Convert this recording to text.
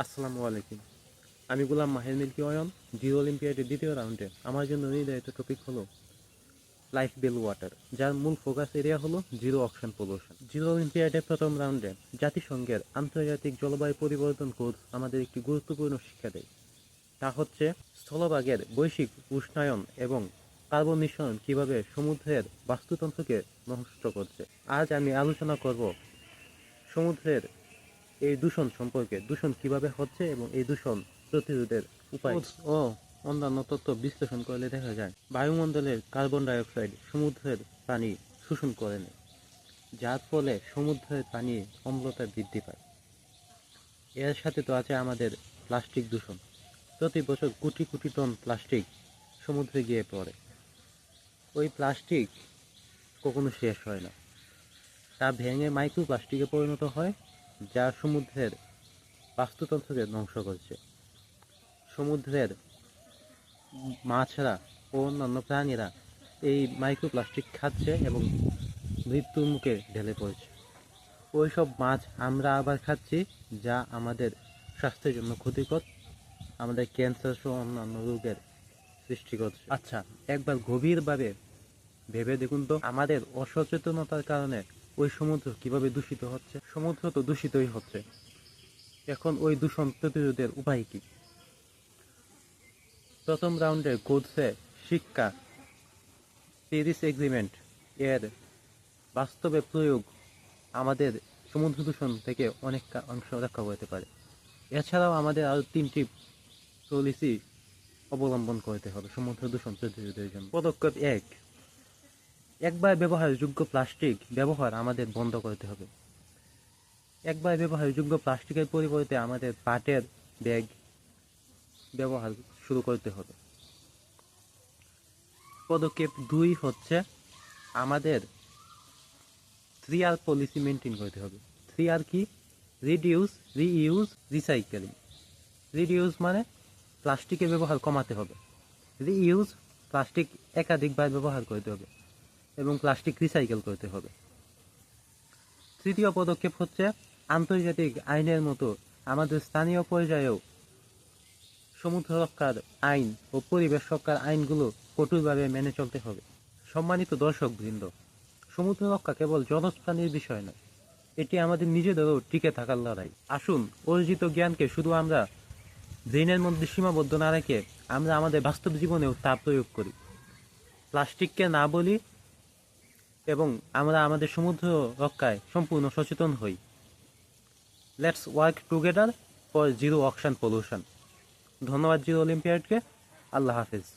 আসসালামু আলাইকুম। আমি গোলাম মাহির মিল্কি অয়ন। জিরো অলিম্পিয়াডের দ্বিতীয় রাউন্ডে আমার জন্য নির্ধারিত টপিক হলো লাইফ বেল ওয়াটার, যার মূল ফোকাস এরিয়া হলো জিরো অক্সান পলিউশন। জিরো অলিম্পিয়াডের প্রথম রাউন্ডে জাতিসংঘের আন্তর্জাতিক জলবায়ু পরিবর্তন কোড আমাদের একটি গুরুত্বপূর্ণ শিক্ষা দেয়। তা হচ্ছে স্থলভাগের বৈশ্বিক উষ্ণায়ন এবং কার্বন নিঃসরণ কিভাবে সমুদ্রের বাস্তুতন্ত্রকে নষ্ট করছে। আজ আমি আলোচনা করব সমুদ্রের এই দূষণ সম্পর্কে, দূষণ কিভাবে হচ্ছে এবং এই দূষণ প্রতিরোধের উপায় ও অন্যান্য তথ্য বিশ্লেষণ করলে দেখা যায় বায়ুমণ্ডলের কার্বন ডাই অক্সাইড সমুদ্রের পানি শোষণ করে নেয়, যার ফলে সমুদ্রের পানি অম্লতা বৃদ্ধি পায়। এর সাথে তো আছে আমাদের প্লাস্টিক দূষণ। প্রতি বছর কোটি কোটি টন প্লাস্টিক সমুদ্রে গিয়ে পড়ে। ওই প্লাস্টিক কখনো শেষ হয় না, তা ভেঙে মাইক্রো প্লাস্টিকে পরিণত হয়, যা সমুদ্রের বাস্তুতন্ত্রকে ধ্বংস করছে। সমুদ্রের মাছরা ও অন্যান্য প্রাণীরা এই মাইক্রোপ্লাস্টিক খাচ্ছে এবং মৃত্যুর মুখে ঢেলে পড়ছে। ওইসব মাছ আমরা আবার খাচ্ছি, যা আমাদের স্বাস্থ্যের জন্য ক্ষতিকর, আমাদের ক্যান্সার সহ অন্যান্য রোগের সৃষ্টি করছে। আচ্ছা, একবার গভীরভাবে ভেবে দেখুন তো, আমাদের অসচেতনতার কারণে ওই সমুদ্র কিভাবে দূষিত হচ্ছে। সমুদ্র তো দূষিতই হচ্ছে, এখন ওই দূষণ প্রতিরোধের উপায় কি? প্রথম রাউন্ডে গোলসে শিক্ষা, প্যারিস এগ্রিমেন্ট এর বাস্তবে প্রয়োগ আমাদের সমুদ্র দূষণ থেকে অনেকটা অংশ রক্ষা করতে পারে। এছাড়াও আমাদের আরও 3টি পলিসি অবলম্বন করতে হবে সমুদ্র দূষণ প্রতিরোধের জন্য। পদক্ষেপ 1, একবার ব্যবহারযোগ্য প্লাস্টিক ব্যবহার আমাদের বন্ধ করতে হবে। একবার ব্যবহারযোগ্য প্লাস্টিকের পরিবর্তে আমাদের পাটের ব্যাগ ব্যবহার শুরু করতে হবে। পদক্ষেপ 2 হচ্ছে আমাদের 3R পলিসি মেনটেন করতে হবে। 3R কি? Reduce, reuse, recycling. রিডিউস মানে প্লাস্টিকের ব্যবহার কমাতে হবে। রিইউজ, প্লাস্টিক একাধিকবার ব্যবহার করতে হবে এবং প্লাস্টিক রিসাইকেল করতে হবে। তৃতীয় পদক্ষেপ হচ্ছে আন্তর্জাতিক আইনের মতো আমাদের স্থানীয় পর্যায়েও সমুদ্র রক্ষার আইন ও পরিবেশ রক্ষার আইনগুলো কঠোরভাবে মেনে চলতে হবে। সম্মানিত দর্শকবৃন্দ, সমুদ্র রক্ষা কেবল জলজ প্রাণীর বিষয় নয়, এটি আমাদের নিজেদেরও টিকে থাকার লড়াই। আসুন, অর্জিত জ্ঞানকে শুধু আমরা ব্রেনের মধ্যে সীমাবদ্ধ না রেখে আমরা আমাদের বাস্তব জীবনেও তা প্রয়োগ করি। প্লাস্টিককে না বলি এবং আমরা আমাদের সমুদ্র রক্ষায় সম্পূর্ণ সচেতন হই। Let's work together for zero ocean pollution. ধন্যবাদ জিরো অলিম্পিয়াডকে। আল্লাহ হাফেজ।